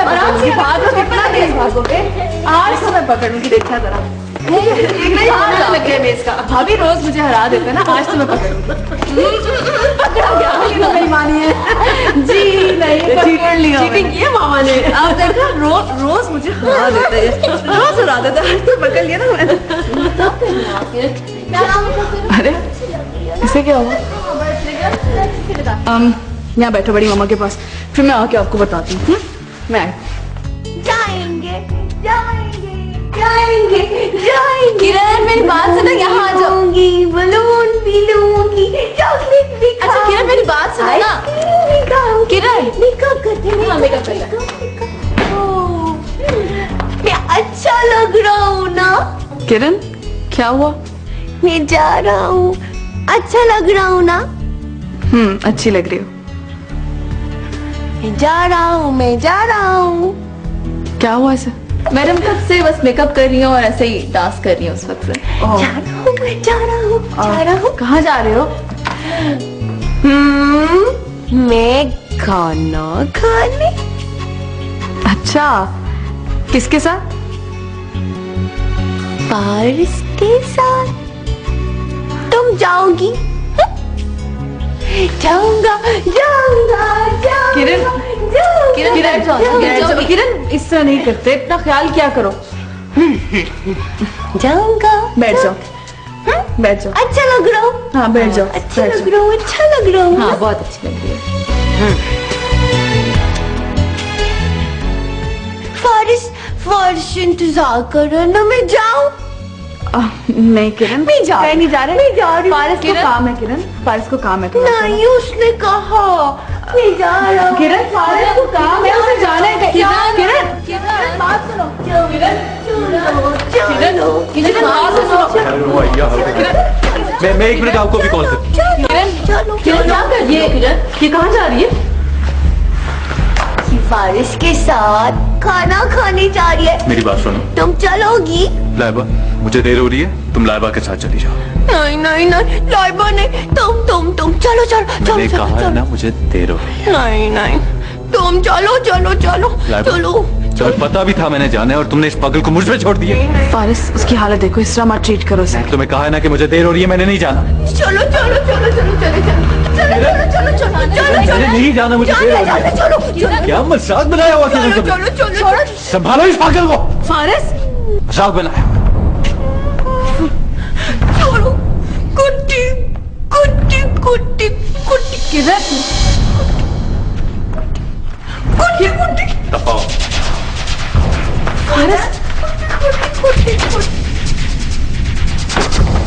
आराम से भागो, कितना तेज भागोगे? आज तो मैं पकड़ूंगी, देखना जरा। भाभी रोज मुझे हरा देते ना, आज तो मैं पकड़ूंगी। पकड़ा गया, मेरी मानी है जी। नहीं पकड़ लिया, चीटिंग की है मामा ने। आप देखो रोज मुझे हरा देते हैं, रोज हरा देते हैं, आज तो पकड़ लिया ना मैंने। अरे इसे क्या हुआ? यहाँ बैठो बड़ी मामा के पास, फिर मैं आके आपको बताती हूँ। मैं जाएंगे जाएंगे जाएंगे जाएंगे। किरण मेरी बात सुनो, यहाँ आ जाऊंगी, बलून भी लूंगी, चॉकलेट भी खाऊंगी। अच्छा किरण मेरी बात सुनो ना। किरण मेकअप करते हैं, हाँ मेकअप कर। मैं अच्छा लग रहा हूँ ना? किरण क्या हुआ? मैं जा रहा हूँ, अच्छा लग रहा हूँ ना? अच्छी लग रही हो। मैं जा रहा हूँ। क्या हुआ ऐसे? मैडम कब से बस मेकअप कर रही हूँ और ऐसे ही डांस कर रही हूँ उस वक्त से। जा रहा हूँ। कहाँ जा रहे हो? मैं खाना खाने। अच्छा किसके साथ? पारस के साथ। तुम जाओगी? जाऊंगा। किरण किरण इस तरह नहीं करते, इतना ख्याल क्या करो। जाऊंगा। बैठ जाओ, बैठ जाओ। अच्छा लग रहा हूँ। हाँ बैठ जाओ। अच्छा लग रहा हूँ। हाँ बहुत अच्छी लग रही है। फारिस इंतजार करो ना, मैं जाऊँ। नहीं किरण नहीं जा रही। फारिस को काम है। किरण फारिस को काम है। नहीं उसने कहा मैं जा रहा हूँ। किरण फारिस को काम है, उसे जाना है। किरण बात सुनो। मैं 1 मिनट आपको भी कॉल करती। किरण क्या कर रही है? ये कहाँ जा रही है? फारिस के साथ खाना खाने जा रही है। मेरी बात सुनो। तुम चलोगी? लाइबा मुझे देर हो रही है, तुम लाइबा के साथ चली जाओ। नहीं लाइबा नहीं, तुम चलो। मैंने कहा है ना मुझे देर हो रही है। नहीं तुम चलो। तुम्हें पता भी था मैंने जाना है और तुमने इस पागल को मुझ पे छोड़ दिया। फारिस उसकी हालत देखो, इस तरह मत ट्रीट करो उसे। तुम्हें कहा है ना कि मुझे देर हो रही है, मैंने नहीं जाना। चलो मैंने नहीं जाना, मुझे देर हो रही है। चलो क्या मजाक बनाया हुआ तुमने? संभालो इस पागल को। फारिस मजाक बनाया। कुट्टी किरण दफाओ। फारिस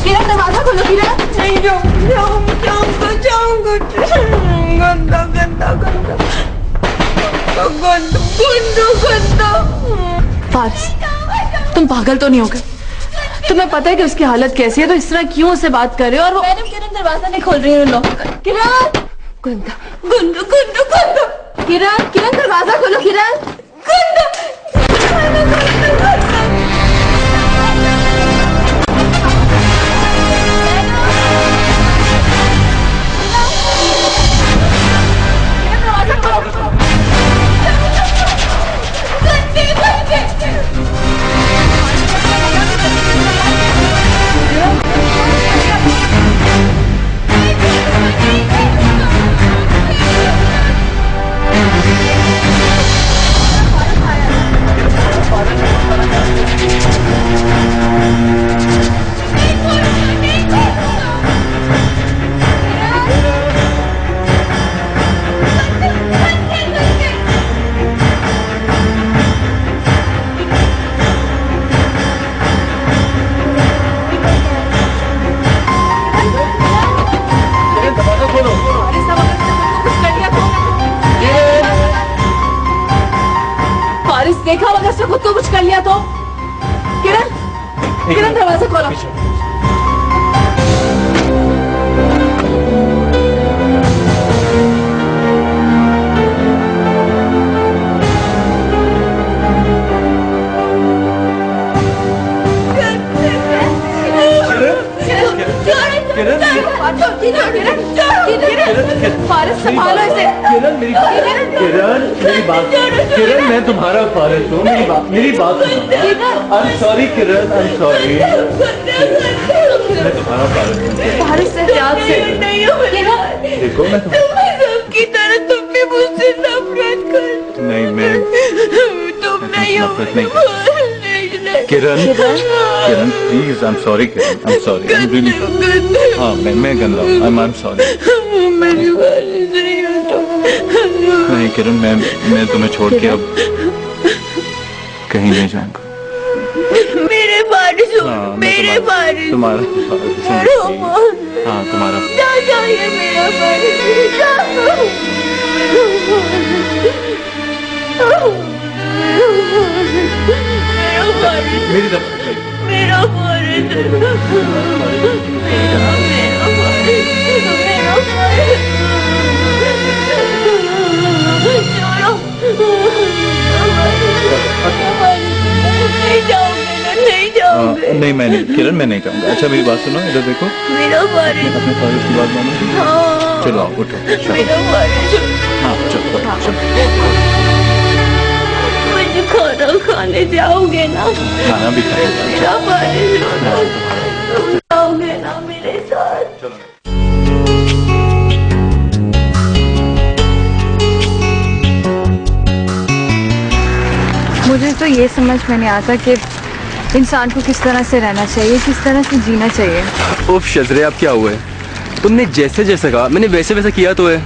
किरण दरवाजा खोलो। किरण नहीं जाऊंगा। गंदा। फारिस तुम पागल तो नहीं हो गए? तुम्हें पता है कि उसकी हालत कैसी है, तो इस तरह क्यों उससे बात कर रहे हो? और वो मैडम किरण दरवाजा नहीं खोल रही है। लो किरण गंदा। किरण दरवाजा खोलो। किरण देखा होगा उसने खुद को कुछ कर लिया तो। किरण दरवाजा खोलो। फारिस संभालो इसे। किरण मेरी किरण मेरी बात, किरण मैं तुम्हारा फारिस हूँ, मेरी बात सुनो। I'm sorry Kiran, I'm sorry। मैं तुम्हारा फारिस हूँ। फारिस से याद से नहीं हो देखो मैं सबकी तरह तुम भी मुझसे नफरत कर। नहीं मैं तुम नहीं हो नफरत नहीं। Kiran Kiran please, I'm sorry Kiran, I'm sorry, I'm really। हाँ मैं गंदा हूँ, I'm sorry। मेरी बारिश नहीं हो तुम। नहीं किरण मैं तुम्हें छोड़ के अब कहीं नहीं जाऊंगा। मेरे बारिश हो, हाँ, मेरे बारिश तुम्हारा हाँ तुम्हारा जा जाइए मेरा बारिश मेरी तरफ मेरा बारिश मेरा बारिश मेरा बारिश नहीं जाओगे ना, नहीं जाओगे। नहीं मैं नहीं किरण, मैं नहीं जाऊंगा। अच्छा मेरी बात सुनो, इधर देखो। मेरा बारिश अपने फारिस की बात मानो। हाँ चलो आओ उठो। मेरा बारिश हाँ चलो चलो। मुझे खाना खाने जाओगे ना? खाना भी खाएंगे। मेरा बारिश तुम जाओगे ना मेरे साथ? चलो। मुझे तो ये समझ में नहीं आता कि इंसान को किस तरह से रहना चाहिए, किस तरह से जीना चाहिए। उफ शजरे, अब क्या हुआ है? तुमने जैसे जैसे कहा मैंने वैसे वैसे किया तो है।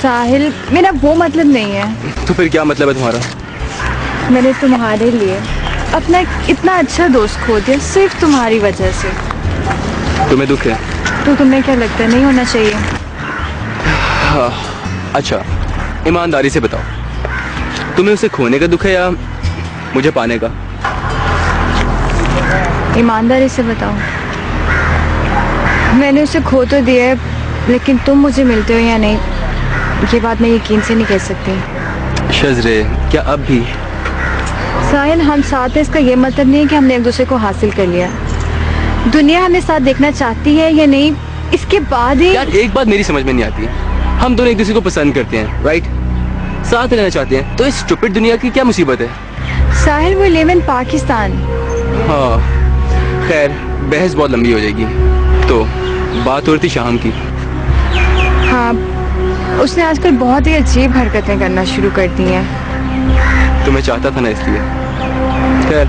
साहिल मेरा वो मतलब नहीं है। तो फिर क्या मतलब है तुम्हारा? मैंने तुम्हारे लिए अपना इतना अच्छा दोस्त खो दिया सिर्फ तुम्हारी वजह से। तुम्हें दुख है? तो तुम्हें क्या लगता है नहीं होना चाहिए? हाँ, अच्छा ईमानदारी से बताओ, तुम्हें उसे खोने का दुख है या मुझे पाने का? ईमानदारी से बताओ। मैंने उसे खो तो दिया है, लेकिन तुम मुझे मिलते हो या नहीं ये बात मैं यकीन से नहीं कह सकती। शजरे, क्या अब भी? साहिल हम साथ हैं, इसका ये मतलब नहीं है कि हमने एक दूसरे को हासिल कर लिया। दुनिया हमें साथ देखना चाहती है या नहीं इसके बाद ही। यार एक बात मेरी समझ में नहीं आती, हम दोनों एक दूसरे को पसंद करते हैं, राइट? साथ रहना चाहते हैं, तो इस स्टूपिड दुनिया की क्या मुसीबत है? साहिल वो लिव इन पाकिस्तान। हाँ खैर, बहस बहुत लंबी हो जाएगी। तो बात हो रही थी शाम की। हाँ, उसने आजकल बहुत ही अजीब हरकतें करना शुरू कर दी हैं। तो मैं चाहता था ना, इसलिए। खैर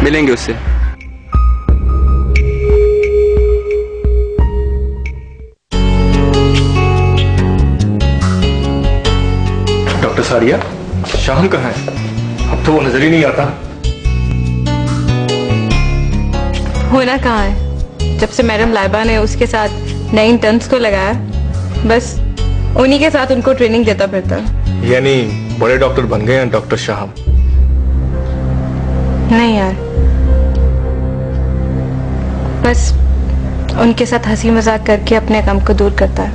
मिलेंगे उससे। डॉक्टर सारिया, शाम कहाँ है? अब तो वो नजर ही नहीं आता। होना कहाँ है? जब से मैडम लाइबा ने उसके साथ नए इंटर्न्स को लगाया, बस उन्हीं के साथ उनको ट्रेनिंग देता फिरता। यानी बड़े डॉक्टर बन गए हैं डॉक्टर शाह? नहीं यार, बस उनके साथ हंसी मजाक करके अपने गम को दूर करता है।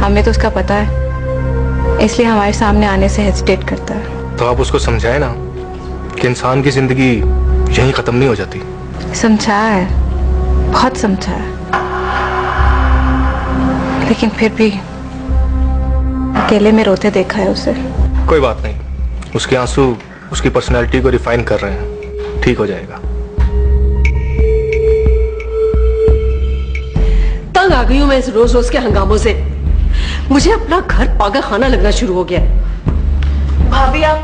हमें तो उसका पता है, इसलिए हमारे सामने आने से हेजिटेट करता है। तो आप उसको समझाए ना कि इंसान की जिंदगी यहीं खत्म नहीं हो जाती। समझाया है, बहुत समझाया, लेकिन फिर भी अकेले में रोते देखा है उसे। कोई बात नहीं, उसके आंसू उसकी पर्सनैलिटी को रिफाइन कर रहे हैं, ठीक हो जाएगा। तंग आ गई हूं मैं इस रोज रोज के हंगामों से। मुझे अपना घर पागल खाना लगना शुरू हो गया है। भाभी आप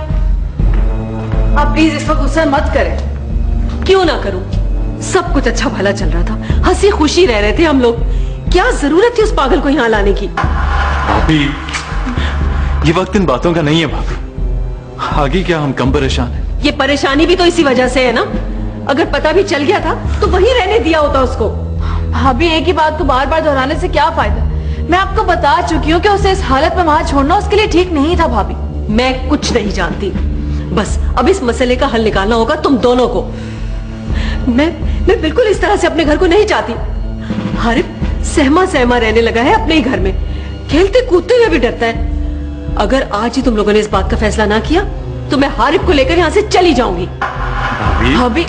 प्लीज इस पर गुस्सा मत करें। क्यों ना करूं? सब कुछ अच्छा भला चल रहा था, हंसी खुशी रह रहे थे हम लोग। क्या जरूरत थी उस पागल को यहाँ लाने की? भाभी ये वक्त इन बातों का नहीं है भाभी। आगे क्या हम कम परेशान हैं। ये परेशानी भी तो इसी वजह से है ना। अगर पता भी चल गया था तो वहीं रहने दिया होता उसको। भाभी एक ही बात को बार बार दोहराने से क्या फायदा? मैं आपको बता चुकी हूँ कि उसे इस हालत में वहां छोड़ना उसके लिए ठीक नहीं था। भाभी मैं कुछ नहीं जानती, बस अब इस मसले का हल निकालना होगा तुम दोनों को। मैं बिल्कुल इस तरह से अपने घर को नहीं चाहती। हारिफ सहमा सहमा रहने लगा है अपने ही घर में, खेलते कूदते हुए भी डरता है। अगर आज ही तुम लोगों ने इस बात का फैसला ना किया तो मैं हारिफ को लेकर यहाँ से चली जाऊंगी। भाभी भाभी